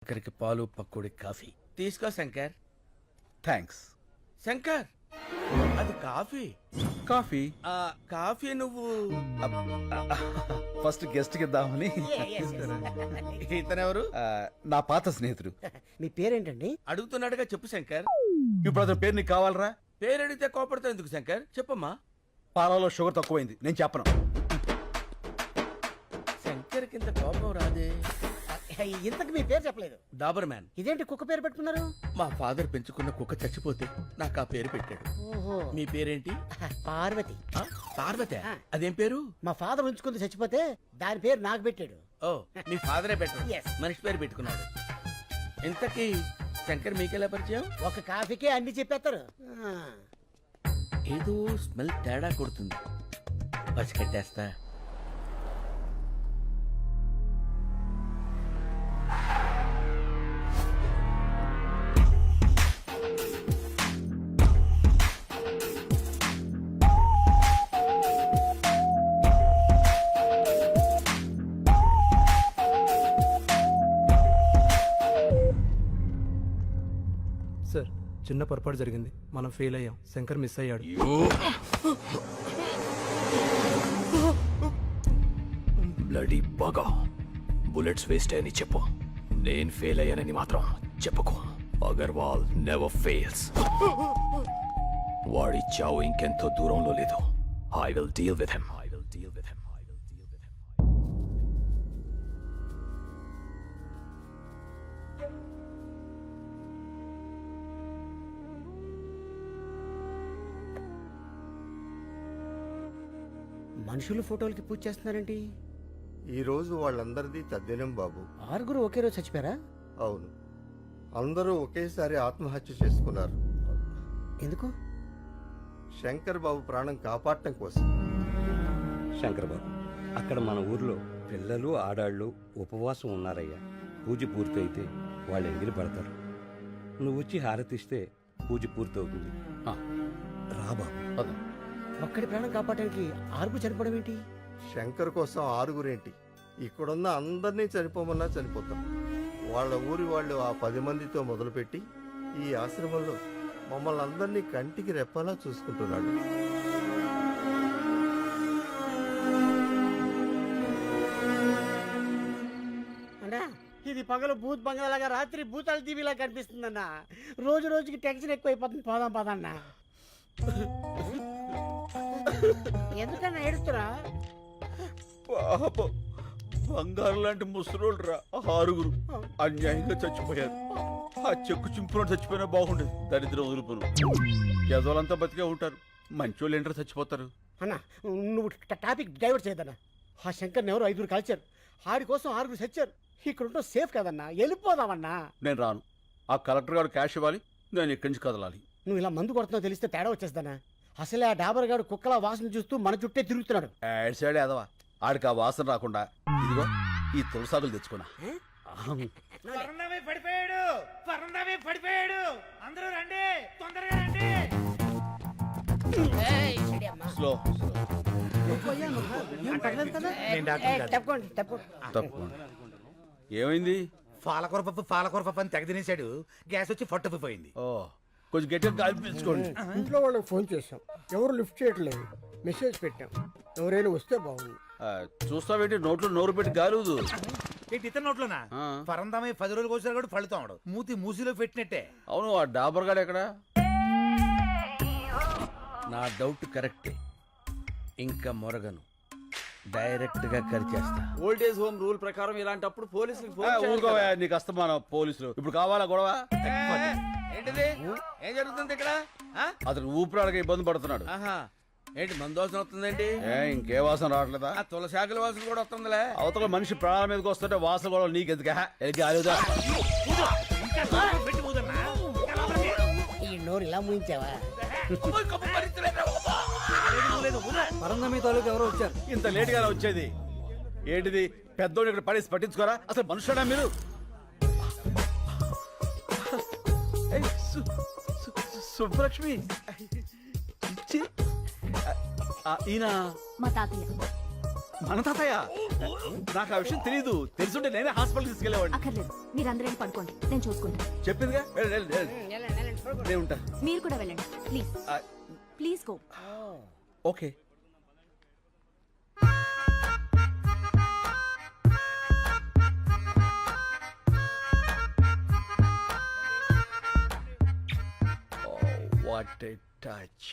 శంకర్కి పాలు పక్కుడి కాఫీ తీసుకో శంకర్. థ్యాంక్స్. శంకర్ అది కాఫీ. కాఫీ కాఫీ నువ్వు ఫస్ట్ గెస్ట్ కి ఇద్దామని. ఇతనెవరు? నా పాత స్నేహితుడు. మీ పేరేంటండి? అడుగుతున్నాడుగా చెప్పు శంకర్. ఇప్పుడు అతని పేరు నీకు కావాలరా? పేరు అడిగితే కోపడతావు ఎందుకు శంకర్? చెప్పమ్మా. పాలలో షుగర్ తక్కువైంది, నేను చెప్పను. శంకర్ కింద కోపం రాదే. ఇంతకు మీ పేరు చెప్పలేదు. డాబర్ మ్యాన్. ఇదేంటి కుక్క పేరు పెట్టుకున్నారు? మా ఫాదర్ పెంచుకున్న కుక్క చచ్చిపోతే నాకు ఆ పేరు పెట్టాడు. ఓహో. మీ పేరేంటి? పార్వతి. పార్వతి. అదేం పేరు? మా ఫాదర్ ఉంచుకుంది చచ్చిపోతే దాని పేరు నాకు పెట్టాడు. ఓ మీ ఫాదరే పెట్టాడు. Yes. మనిషి పేరు పెట్టుకున్నాడు. ఇంతకీ శంకర్ మీకెలా పరిచయం? ఒక కాఫీకే అన్ని చెప్పేస్తారు. ఏదో స్మెల్ తేడా కొడుతుంది. పసికట్టేస్తా. సార్ చిన్న పొరపాటు జరిగింది, మనం ఫెయిల్ అయ్యాం. శంకర్ మిస్ అయ్యాడు. బ్లడీ బాగా బుల్లెట్స్ వేస్ట్ అని చెప్పు. నేను ఫెయిల్ అయ్యానని మాత్రం చెప్పుకో. Agarwal never fails. వాడి చావు ఇంకెంతో దూరంలో లేదు. I will deal with him. మనుషులు ఫోటోలకి పూజ చేస్తున్నారేంటి? ఈ రోజు వాళ్ళందరిది తద్దినం బాబు. 6 ఒకే రోజు చచ్చిపోయారా? అవును, అందరూ ఒకేసారి ఆత్మహత్య చేసుకున్నారు. ఎందుకు? శంకర్ బాబు ప్రాణం కాపాడటం కోసం. శంకర్ బాబు, అక్కడ మన ఊర్లో పిల్లలు ఆడాళ్ళు ఉపవాసం ఉన్నారయ్యా. పూజ పూర్తయితే వాళ్ళు ఎంగిలి పడతారు. నువ్వు వచ్చి హారతిస్తే పూజ పూర్తవుతుంది. రా బాబు. ఒక్కడి ప్రాణం కాపాడడానికి 6 చనిపోవడం ఏంటి? శంకర్ కోసం 6 ఇక్కడున్న అందరినీ చనిపోమన్నా చనిపోతాం. వాళ్ళ ఊరి వాళ్ళు ఆ 10 మందితో మొదలుపెట్టి ఈ ఆశ్రమంలో మమ్మల్ని అందరినీ కంటికి రెప్పలా చూసుకుంటున్నాడు. అన్నా, ఇది పగలు భూత్ బంగాలాగా రాత్రి భూతాల టీవీలా కనిపిస్తుందన్నా. రోజు రోజుకి టెన్షన్ ఎక్కువైపోతుంది. పోదాం పదన్నా. ఎందుకన్నా ఏడుస్తురా? పాపం బంగారు లాంటి ముసలోళ్ళు రా 6 అన్యాయంగా చచ్చిపోయారు. ఆ చెక్కు చింపునట్టు చచ్చిపోయినా బాగుండేది. దరిద్రం వదులుపులు యజోలంతా బతికే ఉంటారు. మంచోళ్ళు ఏంటో చచ్చిపోతారు. అన్నా, నువ్వు టాపిక్ డైవర్ట్ చేయదన్నా. ఆ శంకర్ని ఎవరు 5 కలిచారు. ఆడి కోసం 6 చచ్చారు. ఇక్కడ ఉంటే సేఫ్ కదన్నా, వెళ్ళిపోదామన్నా. నేను రాను. ఆ కలెక్టర్ గారు క్యాష్ ఇవ్వాలి, నేను ఇక్కడి నుంచి కదలాలి. నువ్వు ఇలా మందు కొడుతున్నావు తెలిస్తే తేడా వచ్చేస్తానా? అసలే ఆ డాబర్ గారు కుక్కలా వాసన చూస్తూ మన చుట్టే తిరుగుతున్నాడు. యాడ్ సైడ్ ఎదవా. ఆడికి ఆ వాసన రాకుండా ఇదిగో ఈ తులసాకులు తెచ్చుకున్నా. పడిపోయాడు. అందరూ రండి, తొందరగా రండి. స్లో తప్పకుండా. ఏమైంది? పాలకూర పప్పు అని తెగ తినేశాడు. గ్యాస్ వచ్చి పట్టుకుపోయింది. ఓ కొంచెం గట్టిగా గాలి పీల్చుకోండి. ఇంట్లో వాళ్ళకి ఫోన్ చేశాం, ఎవరు లిఫ్ట్ చేయట్లేదు. మెసేజ్ పెట్టాం, ఎవరైనా వస్తే బాగుంది. చూస్తావేంటి? నోట్లో నోరు పెట్టి గాలుదు. ఏంటి ఇతర నోట్లోనా? పరందామై 10 రోజులు కోసారు కూడా పళ్ళుతాడు. మూతి మూసిలో పెట్టినట్టే. అవును, ఆ డాబర్ గాడు ఎక్కడ? నా డౌట్ కరెక్టే. ఇంకా మొరగను, డైరెక్ట్ గా కరిచేస్తా. ఓల్డేజ్ హోమ్ రూల్ ప్రకారం ఇలాంటప్పుడు పోలీసులకు ఊరుకోవా, నీకు అస్తమానం పోలీసులు. ఇప్పుడు కావాలా గొడవ? ఏంటిది? ఏం జరుగుతుంది ఇక్కడ? అతను ఊపిరాడక ఇబ్బంది పడుతున్నాడు. ఆహా, ఏంటి మందోసన వస్తుందేంటి? ఇంకే వాసన రావట్లేదా? ఆ తులసాకుల వాసన కూడా వస్తుందిలే. అవతల మనిషి ప్రాణాల మీదకి వస్తుంటే వాసన కూడా నీకెందుక? ఈ నోరు ఇలా ముయించావా? పరందమి తాలూకు ఎవరో వచ్చారు. ఇంత లేట్ గా వచ్చేది ఏంటిది? పెద్దోడు ఇక్కడ పడేసి పట్టించుకోరా? అసలు మనుషుడా మీరు? సుబ్బలక్ష్మి, ఈయన మా తాతయ్య. మన తాతయ్య? నాకు ఆ విషయం తెలీదు. తెలుసుంటే నేనే హాస్పిటల్ తీసుకెళ్లేవాడిని. అక్కర్లేదు. మీరందరూ పడుకోండి, నేను చూసుకుంటా. చెప్పిందిగా నేను ఉంటా. మీరు కూడా వెళ్ళండి ప్లీజ్. ఆ, please go. Okay. What a touch.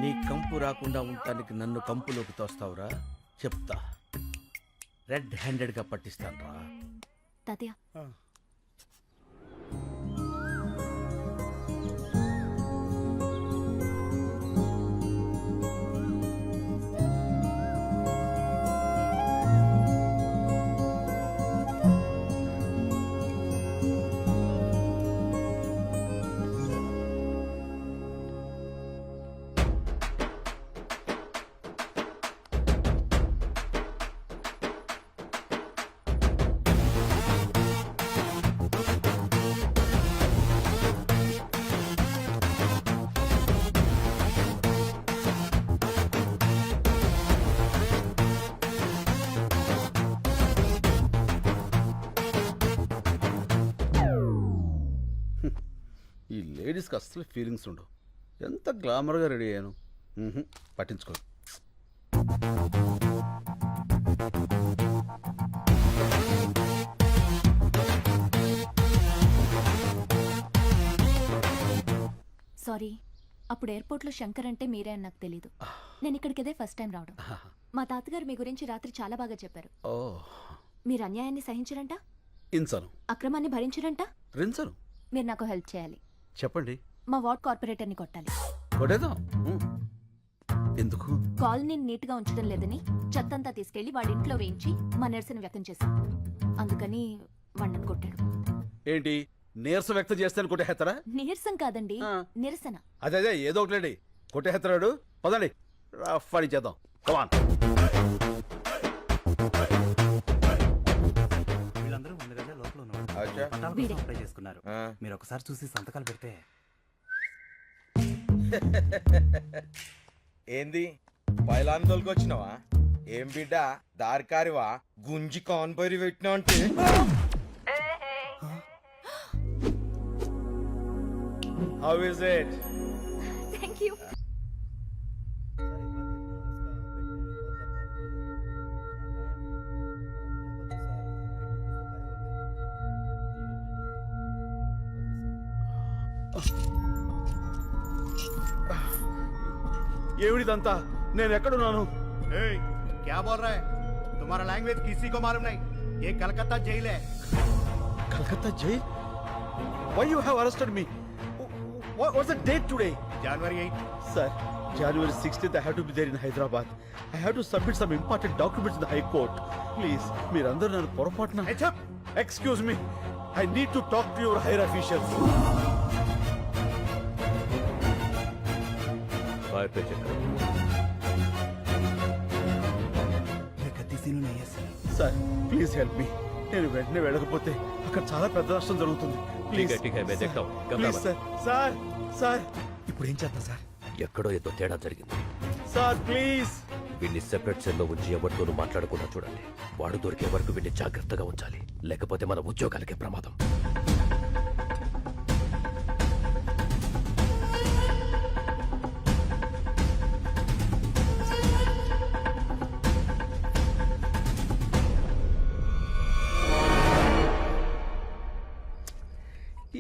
నీ కంపు రాకుండా ఉండటానికి నన్ను కంపులోకి తోస్తావురా, చెప్తా. రెడ్ హ్యాండెడ్ గా పట్టిస్తాను రా. తాతయ్య ఈ లేడీస్కి అస్సలు ఫీలింగ్స్ ఉండవు. ఎంత గ్లామర్గా రెడీ అయ్యాను. పట్టించుకో. సారీ, అప్పుడు ఎయిర్పోర్ట్లో శంకర్ అంటే మీరే అని నాకు తెలీదు. నేను ఇక్కడికి ఇదే ఫస్ట్ టైం రావడం. మా తాతగారు మీ గురించి రాత్రి చాలా బాగా చెప్పారు. ఓ, మీరు అన్యాయాన్ని సహించరంట, ఇన్సను అక్రమాన్ని భరించరంట. రిన్సను. మీరు నాకు హెల్ప్ చేయాలి. చెప్పండి. మా వార్డ్ కార్పొరేటర్ని కొట్టాలి. కొట్టేద్దాం. ఎందుకు? కాలనీని నీట్గా ఉంచడం లేదని చెత్తంతా తీసుకెళ్లి వాడి ఇంట్లో వేయించి మా నిరసన వ్యక్తం చేశాం. అందుకని వాడిని కొట్టాడు. ఏంటి నీరసం వ్యక్తం చేస్తాను కొట్టేస్తారా? నీరసం కాదండి, నిరసన. అదే ఏదో ఒకటి కొట్టేస్తాడు. పదండి రఫ్ చేద్దాం. కమాన్. వీళ్ళందరూ ముందుగానే లోపల అచ్చా. వీడే. అప్లై చేసుకున్నారు. మీరు ఒకసారి చూసి సంతకాలు పెడితే. ఏంది పైలాన్ తోలుకొచ్చినావా? ఏం బిడ్డ దారికారివా? గుంజి కాన్పరి పెట్టినా అంటే how is it? Thank you. ఏమిడిదంతా? నేను ఎక్కడున్నాను? क्या बोल रहा है? तुम्हारा लैंग्वेज किसी को मालूम नहीं. ये कलकत्ता जेल है. Calcutta jail? Why you have arrested me? What's the date today? January 8. Sir, January 16th I have to be there in Hyderabad. I have to submit some important documents in the High Court. Please, మీరందరూ నన్ను పొరపాటున. Excuse me. I need to talk to your higher officials. Sir please help me. నేను వెంటనే వెళ్ళకపోతే అక్కడ చాలా పెద్ద నష్టం జరుగుతుంది. Please sir. సార్ సార్ ఇప్పుడు ఏం చేద్దాం సార్? ఎక్కడో ఏదో తేడా జరిగింది సార్ ప్లీజ్. వీడిని సెపరేట్ సెల్లో ఉంచి ఎవరితోనూ మాట్లాడకుండా చూడండి. వాడు దొరికే వరకు వీడిని జాగ్రత్తగా ఉంచాలి, లేకపోతే మన ఉద్యోగాలకే ప్రమాదం.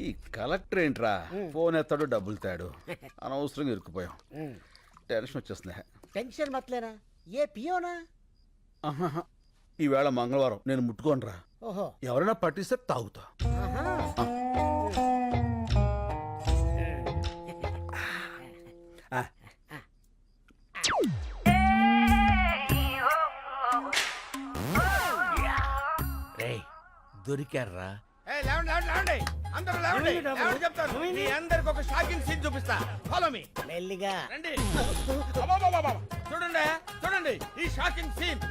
ఈ కలెక్టర్ ఏంట్రా ఫోన్ ఎత్తాడు డబ్బులు తాడు. అనవసరంగా ఇరుక్కుపోయాం. టెన్షన్ వచ్చేస్తుంది. టెన్షన్ మతలేనా? ఏ పియోనా? ఈవేళ మంగళవారం నేను ముట్టుకోనరా. ఓహో, ఎవరైనా పట్టిస్తే తాగుతా. రేయ్ దొరికారా? అందరూ లేవండి. లేవండి చెప్తాను. మీ అందరికి ఒక షాకింగ్ సీన్ చూపిస్తా. Follow me. మెల్లిగా రండి. అబ్బబ్బబ్బబ్బ. చూడండి చూడండి ఈ షాకింగ్ సీన్.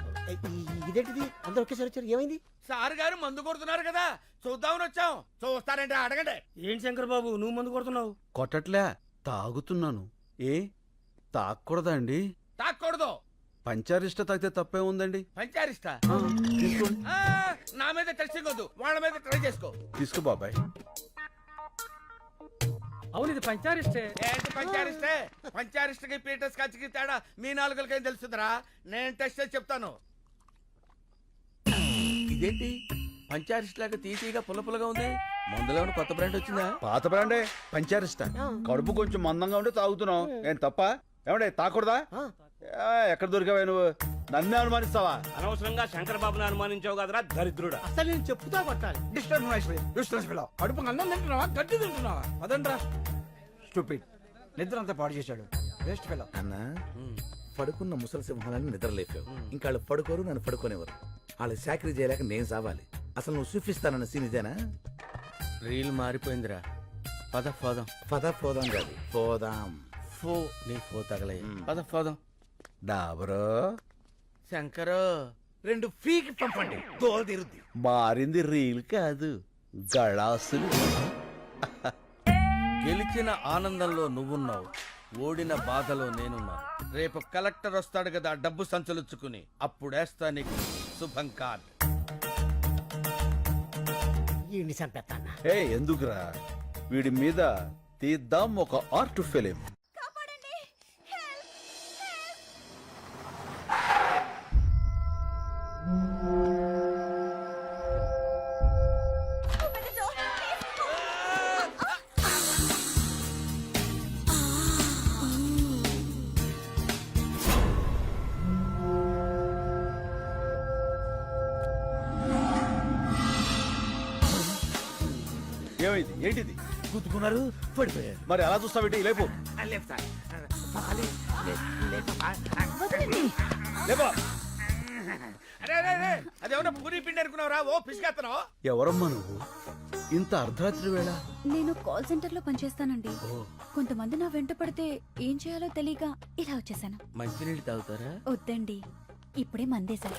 ఇదేంటిది? అందరూ ఒకేసారి వచ్చారు. ఏమైంది? సార్ గారు మందు కొడుతున్నారు కదా, చూద్దామని వచ్చాం. చూస్తారంటే అడగండి. ఏంటి శంకర్ బాబు నువ్వు మందు కొడుతున్నావు? కొట్టట్లే, తాగుతున్నాను. ఏ తాగకూడదా అండి? తాక్కూడదు. పంచారిష్ట తాగితే తప్పే ఉందండి. పంచారిస్తా తీసుకోండి. నా మీద టెస్టింగ్ వద్దు, వాళ్ళ మీద ట్రై చేసుకో. తీసుకో బాబాయ్. అవును ఇది పంచారిస్టే. ఏంటి పంచారిస్తే? పంచారిస్ట్కి పీటర్స్ కచ్చికి తేడా మీ నాలుగులకేం తెలుస్తుందిరా? నేను టెస్ట్ చేసి చెప్తాను. ఇదేంటి పంచారిస్ట్ లాగా తీసిగా పుల్లగా ఉంది? మందులో ఉన్న కొత్త బ్రాండ్ వచ్చిందా? పాత బ్రాండే పంచారిష్ట. కడుపు కొంచెం మందంగా ఉంటే తాగుతున్నావు. ఏం తప్ప? ఏమంటే తాకూడదా? ఎక్కడ దొరికావా నువ్వు? నన్నే అనుమానిస్తావా? అనవసరంగా శంకర్ బాబుని అనుమానించావు కదరా దరిద్రుడా. అసలు నేను చెప్పుతా కొట్టాలి. కడుపు అన్నం తింటున్నావా గడ్డి తింటున్నావా? అదండ్రా స్టూపిడ్. నిద్ర అంతా పాడు చేశాడు. Waste fellow. అన్న పడుకున్న ముసలి సింహాలను నిద్రలేపావు. ఇంకా వాళ్ళు పడుకోరు, నన్ను పడుకోనేవారు. వాళ్ళు చాకరీ చేయలేక నేను సావాలి. అసలు నువ్వు చూపిస్తానన్న సీన్ ఇదేనా? రీల్ మారిపోయిందిరా. పద పోదాం. పోదాం కాదు, పోదాం. ఫో నీ ఫో తగలయ్య. పద పోదాం. డాబరో శంకరు 2 ఫ్రీకి పంపండి, తోలు తీరుద్ది. మారింది రీల్ కాదు, గళాసులు. గెలిచిన ఆనందంలో నువ్వున్నావు, ఓడిన బాధలో నేనున్నాను. రేపు కలెక్టర్ వస్తాడు కదా డబ్బు సంచలుచ్చుకుని, అప్పుడేస్తా నీకు శుభం కార్డ్. ఈ చంపేస్తానా? ఏ ఎందుకురా, వీడి మీద తీద్దాం ఒక ఆర్ట్ ఫిలిం. ఏమైంది? ఏంటిది? గుద్దుకున్నారు, పడిపోయారు. మరి అలా చూస్తావేంటి? లేపు లేపో. అదేమన్నా పూరి పిండి అనుకున్నావురా? ఓ పిసికేస్తున్నావు. ఎవరమ్మా నువ్వు? ఇంత అర్ధరాత్రి వేళ? నేను కాల్ సెంటర్ లో పనిచేస్తానండి. కొంతమంది నా వెంట పడితే ఏం చేయాలో తెలియక ఇలా వచ్చేసాను. మంచినీళ్ళు తాగుతారా? వద్దండి, ఇప్పుడే మందేశాను.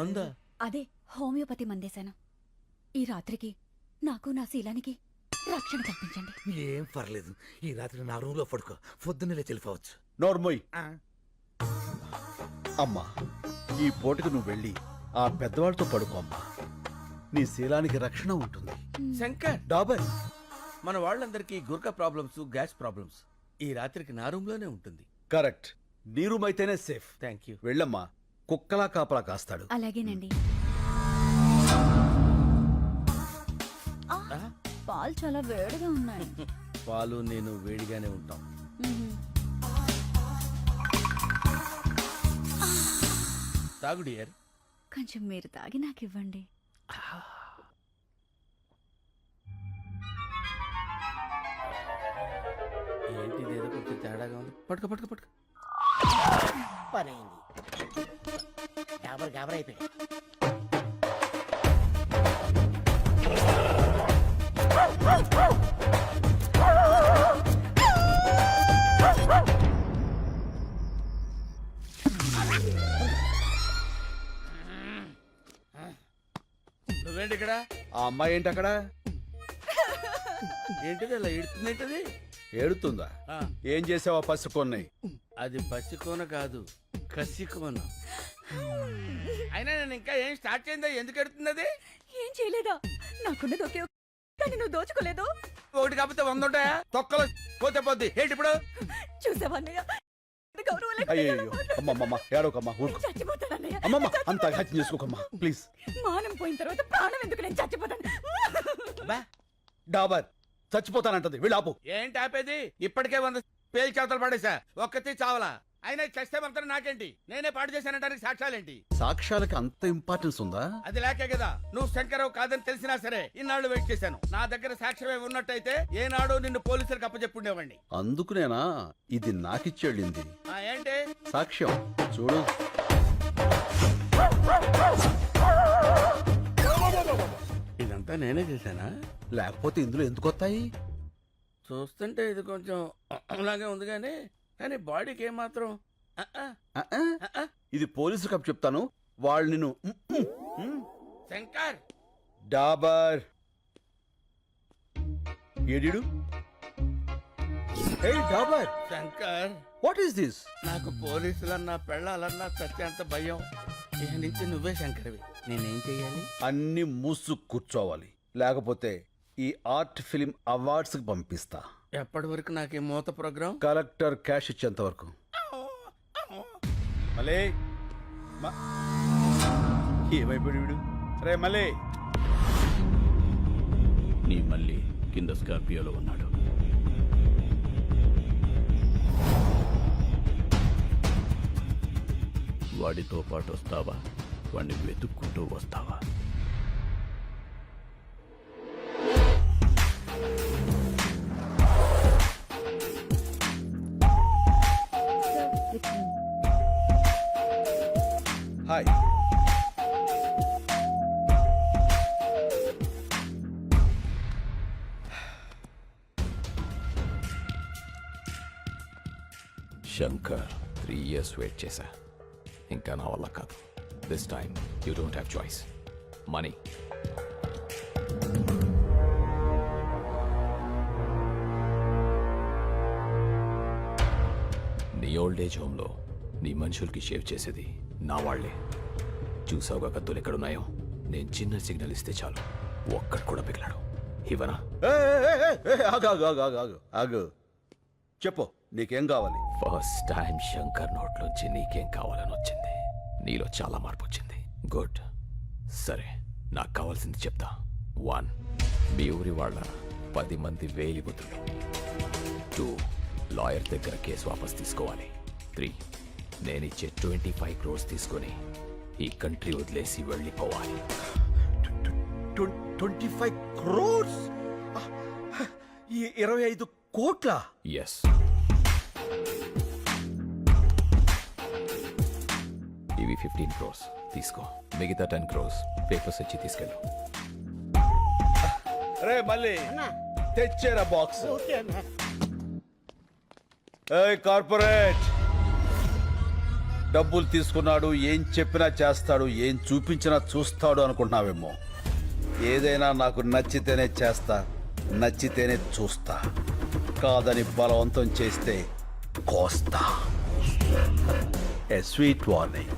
మందా? అదే హోమియోపతి మందేశాను. ఈ రాత్రికి నాకు నా శీలానికి రక్షణ కల్పించండి. ఏం పర్లేదు, ఈ రాత్రి నా రూమ్ లో పడుకో, పొద్దున్నే తెలిపోవచ్చు. నోర్మోయ్. అమ్మా, ఈ పూటకు నువ్వు వెళ్ళి ఆ పెద్దవాళ్ళతో పడుకో అమ్మా. నీ శీలానికి రక్షణ ఉంటుంది. శంకర్, డాబర్, మన వాళ్ళందరికీ గుర్క ప్రాబ్లమ్స్, గ్యాస్ ప్రాబ్లమ్స్. ఈ రాత్రికి నా రూమ్ లోనే ఉంటుంది. కరెక్ట్. నీ రూమ్ అయితేనే సేఫ్. Thank you. వెళ్ళమ్మా, కుక్కలా కాపలా కాస్తాడు. అలాగేనండి. పాలు చాలా వేడిగా ఉన్నాయి. పాలు నేను వేడిగానే ఉంటాం. తాగు డియర్. కొంచెం మీరు తాగి నాకు ఇవ్వండి. ఏంటి ఇదేదో కొంచెం తేడాగా ఉంది. పట్టుకో పట్టుకో పట్టుకో. పని అయింది. గాబరైపోయాడు. నువ్వేంటి ఇక్కడ? ఆ అమ్మాయి ఏంటి అక్కడ? ఏంటిది అలా ఏడుతుందేంటది? ఏడుతుందా? ఏం చేసావా పసుకొన్నాయి? అది పసికోన కాదు, కసికోన. అయినా నేను ఇంకా ఏం స్టార్ట్ చేయందా? ఎందుకు ఎడుతుంది అది? ఏం చేయలేదా? నాకున్నది ఒకే కానీ నువ్వు దోచుకోలేదు. ఒకటి కాకపోతే 100 ఉంటాయా? తొక్కలో పోతే పోద్ది. ఏంటి ఇప్పుడు? చూసావన్నయ్య, అయ్యో అమ్మమ్మ, ఏడోకమ్మా, ఊరుకో. అమ్మమ్మ, అంత హత్య చేసుకోకమ్మా ప్లీజ్. మానం పోయిన తర్వాత ప్రాణం ఎందుకు? నేను చచ్చిపోతాను. డాబర్ చచ్చిపోతానంటది, వీళ్ళాపు. ఏంటి ఆపేది? ఇప్పటికే 100 పేలు చేతలు పడేసా, ఒక్కతి చావలా. అయినా చస్తే మాత్రం నాకేంటి? నేనే పాటు చేశానంటానికి సాక్ష్యాలేంటి? సాక్ష్యాలకి అంత ఇంపార్టెన్స్ ఉందా? అది లేకే కదా నువ్వు శంకరావు కాదని తెలిసినా సరే ఇన్నాళ్ళు వెయిట్ చేశాను. నా దగ్గర సాక్ష్యమే ఉన్నట్టయితే ఏనాడు నిన్ను పోలీసులకు అప్పచెప్పుండేవాడిని. అందుకునేనా ఇది నాకిచ్చేళ్ళింది? ఏంటి సాక్ష్యం చూడు. ఇదంతా నేనే చేశానా? లేకపోతే ఇందులో ఎందుకు వస్తాయి? చూస్తుంటే ఇది కొంచెం అలాగే ఉంది కానీ బాడీకి ఏమాత్రం. ఇది పోలీసు కప్ చెప్తాను, వాళ్ళు నిన్ను. శంకర్, డాబర్ ఏడిడు? Dabar Shankar what is this? నాకు పోలీసులన్నా పెళ్ళాలన్నా సత్యంత భయం. ఇక నుంచి నువ్వే శంకర్వి. నేనేం చెయ్యాలి? అన్ని మూసు కూర్చోవాలి, లేకపోతే ఈ ఆర్ట్ ఫిలిం అవార్డ్స్ కి పంపిస్తా. ఎప్పటి వరకు నాకు ఈ మూత ప్రోగ్రాం? కలెక్టర్ క్యాష్ ఇచ్చేంత వరకు. మలే ఏమైపోయాడు వీడు? రే మలే. నీ మళ్ళీ కింద స్కార్పియోలో ఉన్నాడు. వాడితో పాటు వస్తావా? వాడిని వెతుక్కుంటూ వస్తావా? హాయ్. శంకర్ 3 years వెయిట్ చేశా. ఇంకా నా వల్ల కాదు. This time you don't have choice. Money. నీ ఓల్డ్ ఏజ్ హోమ్లో నీ మనుషులకి షేవ్ చేసేది నా వాళ్లే. చూసావుగా కత్తులు ఎక్కడున్నాయో? నేను చిన్న సిగ్నల్ ఇస్తే చాలు, ఒక్కడు కూడా పిగిలాడు. ఇవనా? ఆగు. చెప్పు, నీకేం కావాలి? ఫస్ట్ టైం శంకర్ నోట్లోంచి నీకేం కావాలని వచ్చింది. నీలో చాలా మార్పు వచ్చింది. గుడ్. సరే, నాకు కావాల్సింది చెప్తా. 1, మీ ఊరి వాళ్ళ 10 మంది వేలిముద్రలు. 2, లాయర్ దగ్గర కేసు వాపస్ తీసుకోవాలి. 3, నేనిచ్చే 25 crores తీసుకొని ఈ కంట్రీ వదిలేసి వెళ్ళిపోవాలి. 25 crores? 25 కోట్ల? ఎస్. ఇవి 15 crores తీసుకో. మిగతా 10 crores పేపర్స్ ఇచ్చి తీసుకెళ్ళు. రే మళ్ళీ తెచ్చేరా బాక్స్. ఓకే అన్నా. కార్పొరేట్ డబ్బులు తీసుకున్నాడు, ఏం చెప్పినా చేస్తాడు, ఏం చూపించినా చూస్తాడు అనుకుంటున్నావేమో. ఏదైనా నాకు నచ్చితేనే చేస్తా, నచ్చితేనే చూస్తా. కాదని బలవంతం చేస్తే కోస్తా. ఏ స్వీట్ వార్నింగ్.